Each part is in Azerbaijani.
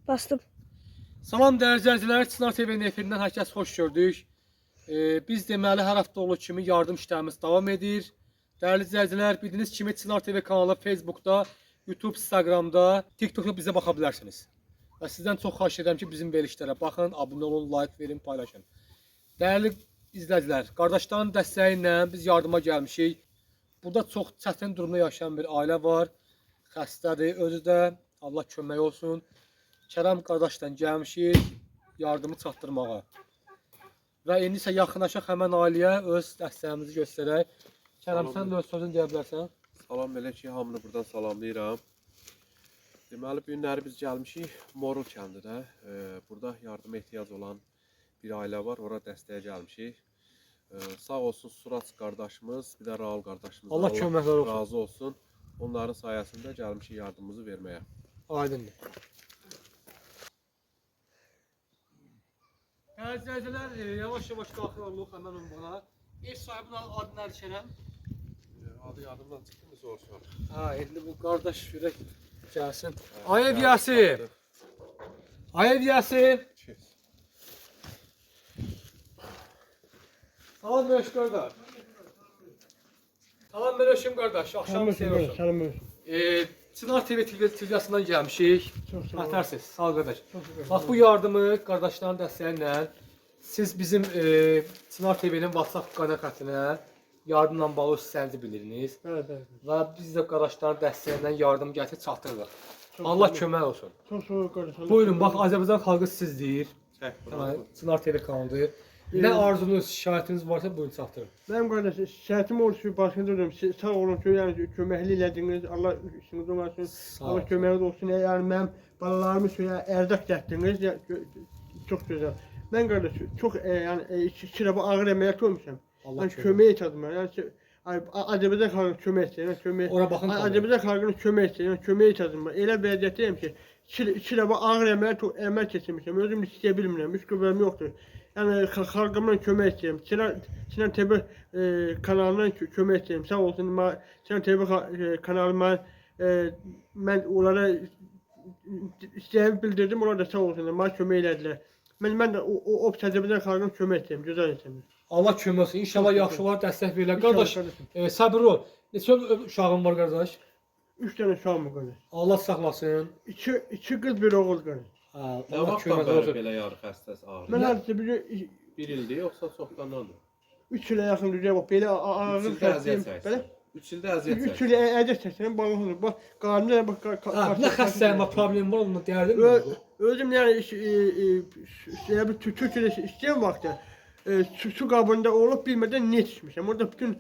Bastım. Salam dəyərli izləyicilər, Çınar TV-nin efirindən hər kəs xoş gördük. Biz deməli hər hafta olduğu kimi yardım işlərimiz davam edir. Dəyərli izləyicilər, bildiyiniz kimi Çınar TV kanalı Facebookda, YouTube, Instagramda, TikTokda bizə baxa bilərsiniz. Və sizdən çox xahiş edirəm ki, bizim verilişlərə baxın, abunə olun, like verin, paylaşın. Dəyərli izləyicilər, qardaşların dəstəyi ilə biz yardıma gəlmişik. Burada çox çətin durumda yaşayan bir ailə var. Xəstədir, özü də Allah kömək olsun. Kərəm qardaşdan gəlmişik yardımı çatdırmağa. Və indi isə yaxınlaşaq həmən ailəyə öz dəstəyimizi göstərək. Kərəm, sən də öz sözünü deyə bilərsən. Salam belə ki, hamını buradan salamlayıram. Deməli, bu günləri biz gəlmişik Morul kəndidə. Burada yardıma ehtiyac olan bir ailə var, ora dəstəyə gəlmişik. Sağ olsun Surac qardaşımız, bir də Raul qardaşımız. Allah köməklər olsun. Razı olsun. Onların sayəsində gəlmişik yardımımızı verməyə. Aydındır. Dəyərli izləyicilər, yavaş-yavaş daxil oluq həmən ünvana. Ev sahibinin adı nədir Kərəm? Adı yadımdan çıxdı mı soruşaq? İndi bu qardaş görək gəlsin. Ayev Yasir! Ayev Yasir! Salam Mürəş qardaş. Salam Mürəşim qardaş, axşamı seviyorsun. Salam olsun. Çınar TV televiziyasından gəlmişik. Çox sağ olun. Ətərsiz, sağ ol qardaş. Bax bu yardımı qardaşların dəstəyi ilə siz bizim Çınar TV-nin WhatsApp qana xəttinə yardımla bağlı istəyinizi bilirsiniz. Bəli. Və biz də qardaşların dəstəyi ilə yardım gətirib çatdırırıq. Allah kömək olsun. Çox sağ ol qardaşım. Buyurun, bax Azərbaycan xalqı siz deyir. Çək. Çınar TV kanalıdır. Nə arzunuz, şikayətiniz varsa buyurun çatdırın. Mənim qardaşım, şikayətim olsun ki, başında durum. Sağ olun ki, yəni köməkli elədiniz. Allah işiniz olmasın. Allah köməyiniz olsun. Yəni mənim balalarımı üçün ərzaq gətirdiniz. Çox gözəl. Mən qardaşım, çox yəni iki dəfə ağır əməliyyat olmuşam. Allah Yəni kömək etdim. Yəni Azərbaycan xalqına kömək istəyirəm. Kömək. Ora baxın. Azərbaycan xalqına kömək istəyirəm. Kömək etdim. Elə vəziyyətdəyəm ki, iki dəfə ağır əməliyyat keçirmişəm. Özüm də istəyə bilmirəm. Heç qüvvəm yoxdur. Yəni xalqımdan kömək istəyirəm. Sinan TV kanalından kömək istəyirəm. Sağ olsun. Sinan TV kanalı mən onlara istəyimi bildirdim. Onlar da sağ olsunlar. Mənə kömək elədilər. Mən də o Azərbaycan xalqına kömək istəyirəm. Gözəl istəyirəm. Allah kömək olsun. İnşallah yaxşı olar, dəstək verirlər. Qardaş, səbirli ol. Neçə uşağın var qardaş? 3 dənə uşağım var qardaş. Allah saxlasın. 2 qız, bir oğul qardaş. Nə Allah vaxtdan kömək bəri olsun. belə yarı xəstəsi ağrır? Mən hardasa Bir ildir, yoxsa çoxdandandır? 3 ilə yaxın düzəyə bax, belə ağır xəstəyim. Belə 3 ildə əziyyət 3 çəkir. ilə əziyyət çəkirəm, balıq olur. Bax, qarnımda bax, Nə xəstəyim var, problem var, onu deyərdim mi? özüm yəni bir Türkiyədə işləyən vaxtda su qabında olub bilmədən ne içmişəm. Orada bütün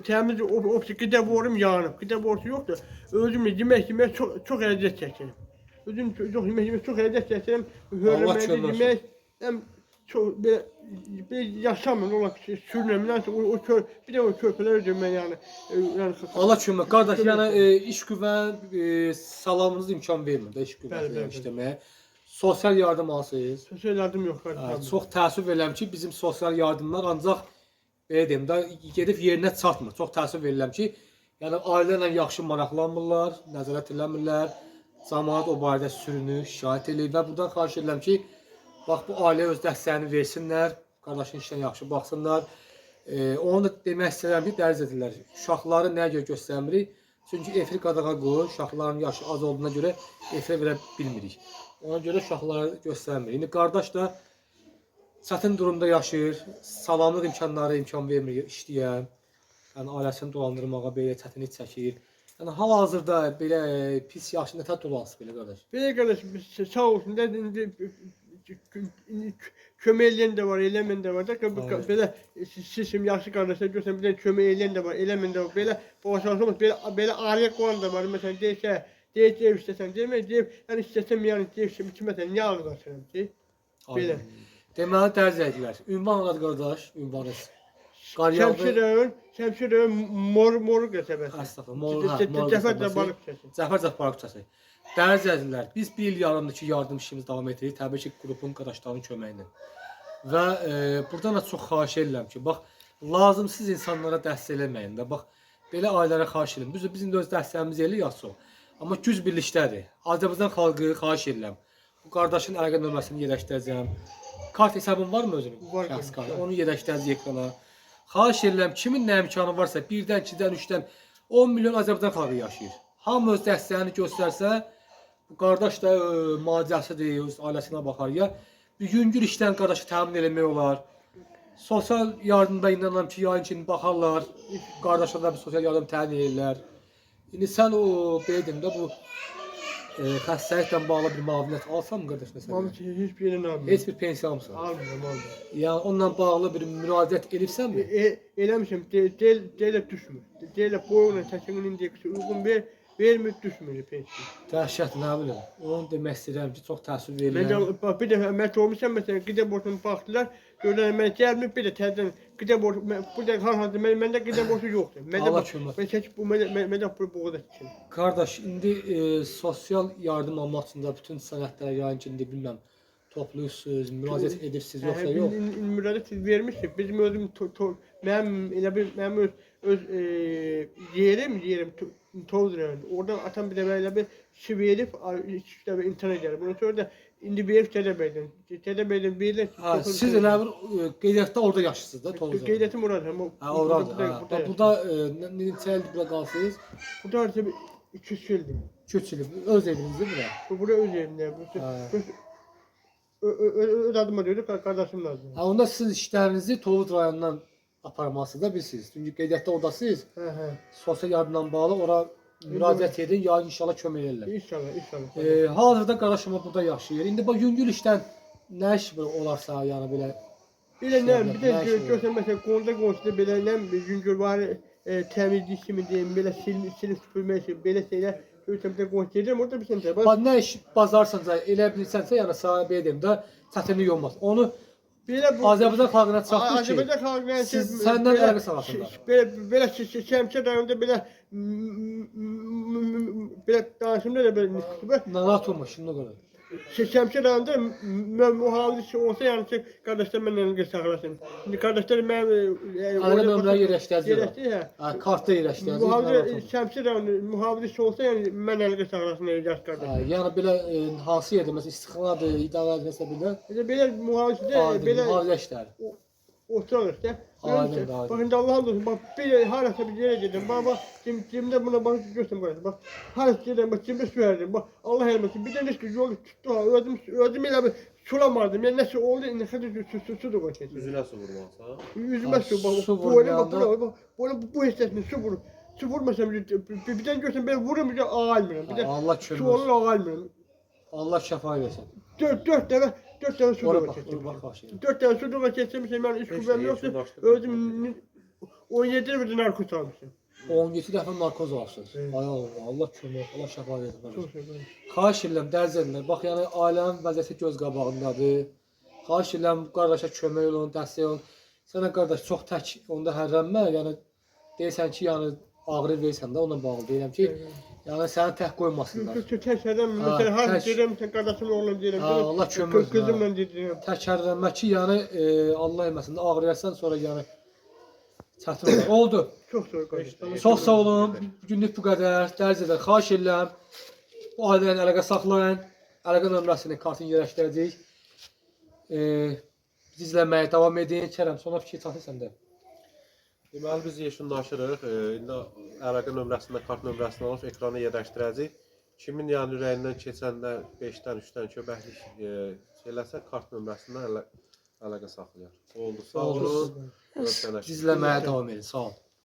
təmiz qida borum yanıb. Qida borusu yoxdur. Özüm yemək çox əziyyət çəkirəm. Özüm çox yemək çox əziyyət çəkirəm. Hörmətli yemək həm çox belə yaşamıyorum ola ki, sürünəm. Bir də o körpələr ödüm mən yəni. Allah kömək. Qardaş, yəni iş güvən salamınız imkan vermir də iş güvən işləməyə. Sosial yardım alsınız. Sosial yardım yox qardaşım. Çox təəssüf edirəm ki, bizim sosial yardımlar ancaq belə deyim də gedib yerinə çatmır. Çox təəssüf edirəm ki, yəni ailə ilə yaxşı maraqlanmırlar, nəzarət eləmirlər. Cəmaət o barədə sürünür, şikayət edir və buradan xahiş edirəm ki, bax bu ailəyə öz dəstəyini versinlər, qardaşın işinə yaxşı baxsınlar. Onu da demək istəyirəm ki, dərz edirlər. Uşaqları nəyə görə göstərmirik? Çünki efir qadağa qoyur, uşaqların yaşı az olduğuna görə efir verə bilmirik. Ona görə uşaqları göstərmir. İndi qardaş da çətin durumda yaşayır, sağlamlıq imkanları imkan vermir işləyən. Yəni ailəsini dolandırmağa belə çətinlik çəkir. Yəni hal-hazırda belə pis yaşlı nətər dolansın belə qardaş? Belə qardaş, sağ olsun da indi kömək eləyən də var, eləməyən də var da. Belə sizin yaxşı qardaşlar görsən, bir də kömək eləyən də var, eləməyən də var. Belə boğaçansımız, belə ailə qoyan da var. Məsələn, deyək ev istəsən, demək, yəni istəsəm, yəni deyək ki, məsələn, niyə ağırlaşıram ki? Belə. Deməli, dərz edilər. Ünvan olar qardaş, ünvanız. Şəmşirəvən moru qəsəbəsi. Əstəğfurullah, Cəfər Balık çası. Dərz edilər. Biz bir il yarımdır ki, yardım işimiz davam edirik. Təbii ki, qrupun qardaşlarının köməyi ilə. Və buradan da çox xahiş edirəm ki, bax, lazımsız insanlara dəstək eləməyin də. Bax, belə ailələrə xahiş edirəm. Bizim də öz dəstəyimizi elə yazsın. Amma güc birlikdədir. Azərbaycan xalqı xahiş edirəm. Bu qardaşın əlaqə nömrəsini yerləşdirəcəm. Kart hesabın varmı özünün? Var. Şəxsi kartı. Onu yerləşdirəcək ekrana. Xahiş edirəm kimin nə imkanı varsa 1-dən, 2-dən, 3-dən 10 milyon Azərbaycan xalqı yaşayır. Hamı öz dəstəyini göstərsə, bu qardaş da macəsidir, öz ailəsinə baxar ya. Bir yüngül işdən qardaşı təmin eləmək olar. Sosial yardımda inanıram ki, yayın kimi baxarlar. Qardaşlar da bir sosial yardım təmin edirlər. İndi sən o dedim də bu xəstəliklə bağlı bir müavinət alsan mı qardaş məsələn? Vallahi heç bir yerini almıyorum. Heç bir pensiya almısan. Almıyorum. Yəni onunla bağlı bir müraciət edirsən mi? Eləmişim, deyilə düşmür. Deyilə boyunla çəkinin indeksi uyğun vermir, düşmür pensiya. Dəhşət, nə bilim. Onu demək istəyirəm ki, çox təəssüf Mən verirəm. də bir dəfə əməliyyat olmuşam, məsələn, qida borcuna baxdılar, gördülər mən gəlmir, bir də təzədən qida borcu, bu da hal-hazırda məndə qida borcu yoxdur. Allah kömək. Mən çəkib bu, məndə bu boğda çıxın. Qardaş, indi sosial yardım almaq üçün də bütün sənədlərə yayın ki, indi bilməm, toplayırsınız, müraciət edirsiniz, yoxsa yox? Müraciət vermişdik. Bizim özüm, mənim öz yerim Toz rayonu. Oradan atam bir de böyle bir şey verip, işte bir internet geldi. Bundan sonra da indi verip Tədəbəydən. Tədəbəydən verirlər. Ha, siz elə bir qeydiyyatda orada yaşayırsınız da, Toluzda. Qeydiyyatım oradır. Ha, oradır. Burada neçə ildir burada qalsınız? Burada artıq 200 ildir. 3 il. Öz evinizdir bura. Bura öz evimdə. Öz adıma deyir, qardaşımın adı. Ha, onda siz işlərinizi Tovuz rayonundan aparması da bilirsiniz. Çünki qeydiyyatda oradasınız. Hə. Sosial yardımdan bağlı ora müraciət edin, ya inşallah kömək edirlər. İnşallah. Hal-hazırda qardaşım burada yaşayır. İndi bax yüngül işdən nə iş olarsa, yəni belə Elə nə, bir də görsən məsələn, qonşuda belə nə yüngül var, təmizlik kimi deyim, belə silib süpürmək üçün, belə şeylər görsən bir də qonşu gedirəm, orada bir şey bax nə iş bazarsansa, elə bilirsənsə, yəni sahibi edeyim də çətinlik olmaz. Onu Azərbaycan xalqına çatdır ki, siz səndən əlaqə salasınlar. Belə Şəmkir rayonunda belə danışımda da belə nisbətə. Narahat olma, şimdi görə. Şəmkir rayonunda mühafizəçi olsa, yəni ki, qardaşlar mənlə əlaqə saxlasın. İndi qardaşlar mənim əlaqə nömrələri yerləşdirəcək. Kartda yerləşdirəcək. Şəmkir rayonu mühafizəçi olsa, yəni mən əlaqə saxlasın yaş qardaş. Yəni belə hansı yerdə məsələn istixanadır, idarədir nəsə belə? Belə mühafizədə belə mühafizə işləri. Oturur işte. Aynen. Bakın Allah'ım olsun. Bak bir harasa bir yere dedim. Bak cimde buna bak göstereyim böyle. Bak harasa dedim. Bak cimde su verdim. Bak Allah elmesin. Bir de ne yolu tuttu. Ödüm ile bir sulamadım. Yani nasıl oldu? Ne kadar su da koyacağız. Yüzüne su vurmazsa. Yüzüme su. Bak bu hissesini su vur. Su vurmasam bir tane görsem ben vururum bir de ağalmıyorum. Bir de Allah kömür. su olur ağalmıyorum. Allah şəfa versin. Dört tane su da koyacağız. 4 tane su da kesmişim ben iş kullanım yoktu. Özüm 17 bir narkoz almışım. 17 dəfə narkoz alsınız. Ay Allah, Allah kömək, Allah şəfa versin. Çok şey. Xahiş edirəm, dərz edinlər. Bax, yəni ailənin vəziyyəti göz qabağındadır. Xahiş edirəm, qardaşa kömək olun, dəstək olun. Sənə qardaş çox tək onda hərrənmə. Yəni deyirsən ki, yəni ağrı verirsən də onunla bağlı deyirəm ki, yəni səni tək qoymasınlar. Təkərəm, məsələn, hər deyirəm, qardaşımın oğlum deyirəm. Allah kömək olsun. Qızımla deyirəm. Təkərlənmə ki, yəni Allah eləməsin də ağrıyarsan sonra yəni çətin olur. Oldu. Çox sağ ol qardaş. Çox sağ olun. Günlük bu qədər. Dərz edən xahiş edirəm. Bu ailə ilə əlaqə saxlayın. Əlaqə nömrəsini kartını yerləşdirəcəyik. Biz izləməyə davam edin. Kərəm, sonra fikir çatırsan da. Deməli biz yekunlaşırıq. İndi əlaqə nömrəsində kart nömrəsini alıb ekrana yerləşdirəcəyik. Kimin yəni ürəyindən keçəndə 5-dən 3-dən köbəklik eləsə kart nömrəsindən əlaqə saxlayar. Oldu. Sağ olun. İzləməyə davam edin. Sağ olun.